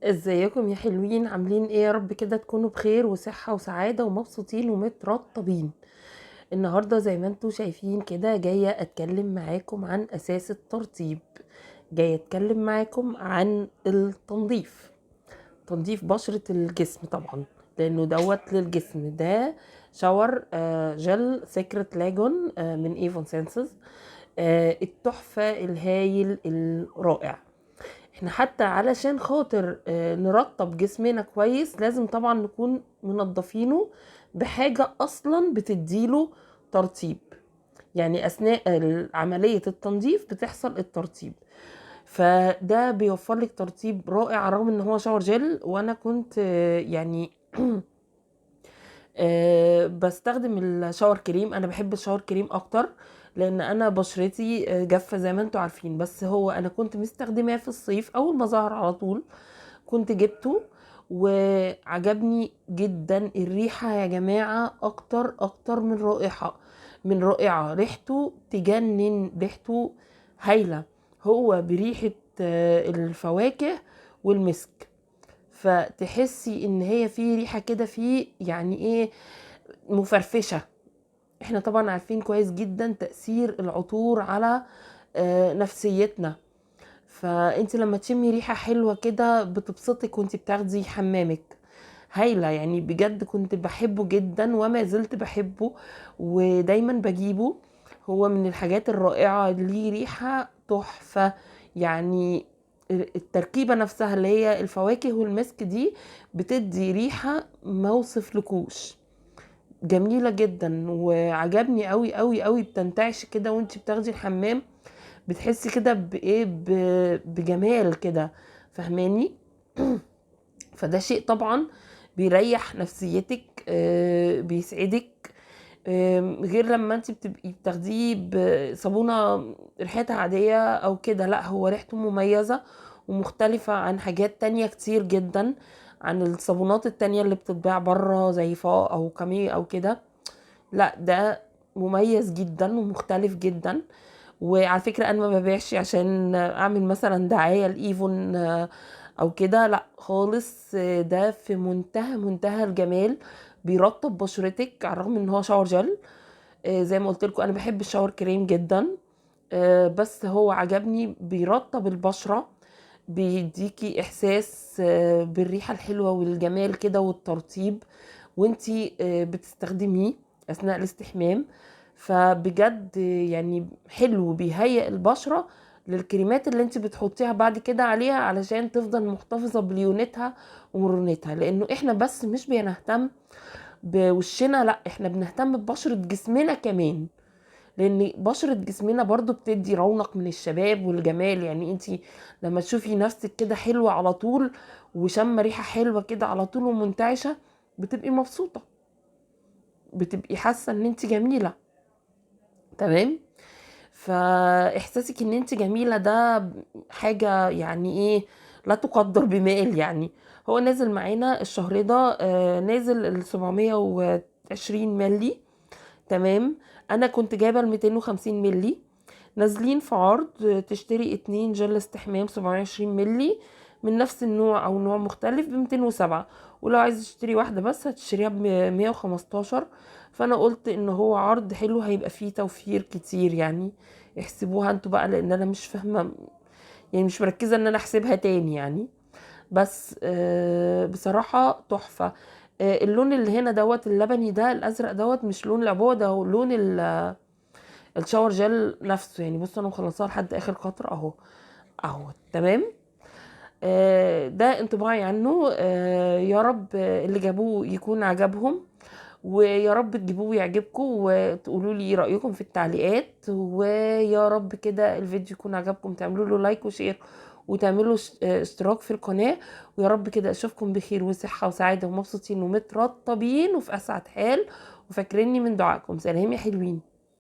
ازيكم يا حلوين؟ عاملين ايه؟ يا رب كده تكونوا بخير وصحة وسعادة ومبسوطين ومترطبين. النهاردة زي ما انتوا شايفين كده جاية اتكلم معاكم عن اساس الترطيب. جاية اتكلم معاكم عن التنظيف، تنظيف بشرة الجسم طبعا، لانه دوت للجسم. ده شاور جل سيكريت لاجون من ايفون سينسز، التحفة الهايل الرائع. احنا حتى علشان خاطر نرطب جسمنا كويس لازم طبعا نكون منظفينه بحاجة اصلا بتديله ترطيب. يعني اثناء عملية التنظيف بتحصل الترطيب، فده بيوفر لك ترطيب رائع رغم ان هو شاور جل. وانا كنت يعني بستخدم الشاور كريم. انا بحب الشاور كريم اكتر لان انا بشرتي جافه زي ما انتوا عارفين، بس هو انا كنت مستخدماه في الصيف اول ما ظهر على طول. كنت جبته وعجبني جدا. الريحه يا جماعه اكتر من رائحه، من رائعه. ريحته تجنن، ريحته هايله. هو بريحه الفواكه والمسك، فتحسي ان هي في ريحه كده، في يعني ايه، مفرفشه. احنا طبعا عارفين كويس جدا تأثير العطور على نفسيتنا. فانت لما تشمي ريحه حلوه كده بتبسطك وانت بتاخدي حمامك. هايله يعني، بجد كنت بحبه جدا وما زلت بحبه ودايما بجيبه. هو من الحاجات الرائعه، ليه ريحه تحفه يعني. التركيبه نفسها اللي هي الفواكه والمسك دي بتدي ريحه ما اوصفلكوش، جميله جدا وعجبني قوي قوي قوي. بتنتعش كده وانت بتاخدي الحمام، بتحسي كده بايه، بجمال كده، فهماني؟ فده شيء طبعا بيريح نفسيتك، بيسعدك. غير لما انت بتبقي بتاخديه بصابونه ريحتها عاديه او كده، لا هو ريحته مميزه ومختلفه عن حاجات تانية كتير جدا، عن الصابونات التانية اللي بتتباع بره زي فا او كامي او كده. لا ده مميز جدا ومختلف جدا. وعلى فكرة انا ما ببيعش عشان اعمل مثلا دعاية لايفون او كده، لا خالص. ده في منتهى الجمال. بيرطب بشرتك على الرغم ان هو شاور جل. زي ما قلت لكم انا بحب الشاور كريم جدا، بس هو عجبني بيرطب البشرة، بيديكي احساس بالريحة الحلوة والجمال كده والترطيب وانتي بتستخدميه اثناء الاستحمام. فبجد يعني حلو، بيهيئ البشرة للكريمات اللي انت بتحطيها بعد كده عليها علشان تفضل محتفظة بليونتها ومرونتها. لانه احنا بس مش بنهتم بوشنا، لا احنا بنهتم ببشرة جسمنا كمان، لان بشرة جسمنا برضو بتدي رونق من الشباب والجمال. يعني انتي لما تشوفي نفسك كده حلوة على طول وشم ريحة حلوة كده على طول ومنتعشة، بتبقي مبسوطة، بتبقي حاسة ان انتي جميلة. تمام؟ فاحساسك ان انت جميلة ده حاجة يعني ايه، لا تقدر بمال يعني. هو نازل معانا الشهر ده، نازل ال 720 ملي. تمام؟ انا كنت جايبه ال 250 ملي، نازلين في عرض تشتري 2 جل استحمام 720 ملي من نفس النوع او نوع مختلف ب 207، ولو عايز تشتري واحده بس هتشتريها ب 115. فانا قلت ان هو عرض حلو هيبقى فيه توفير كتير يعني. احسبوها انتوا بقى لان انا مش فاهمه، يعني مش مركزه ان انا احسبها تاني يعني. بس بصراحه تحفه. اللون اللي هنا دوت اللبني ده الازرق دوت مش لون العبوه، ده هو لون الشاور جل نفسه. يعني بصوا انا مخلصاها لحد اخر قطره اهو، اهو. تمام؟ ده انطباعي عنه. يا رب اللي جابوه يكون عجبهم، ويا رب تجيبوه ويعجبكم وتقولوا لي رأيكم في التعليقات. ويا رب كده الفيديو يكون عجبكم، تعملوا له لايك وشير وتعملوا اشتراك في القناة. ويا رب كده اشوفكم بخير وصحة وسعادة ومبسوطين ومترطبين وفي اسعد حال، وفاكريني من دعائكم. سلام يا حلوين.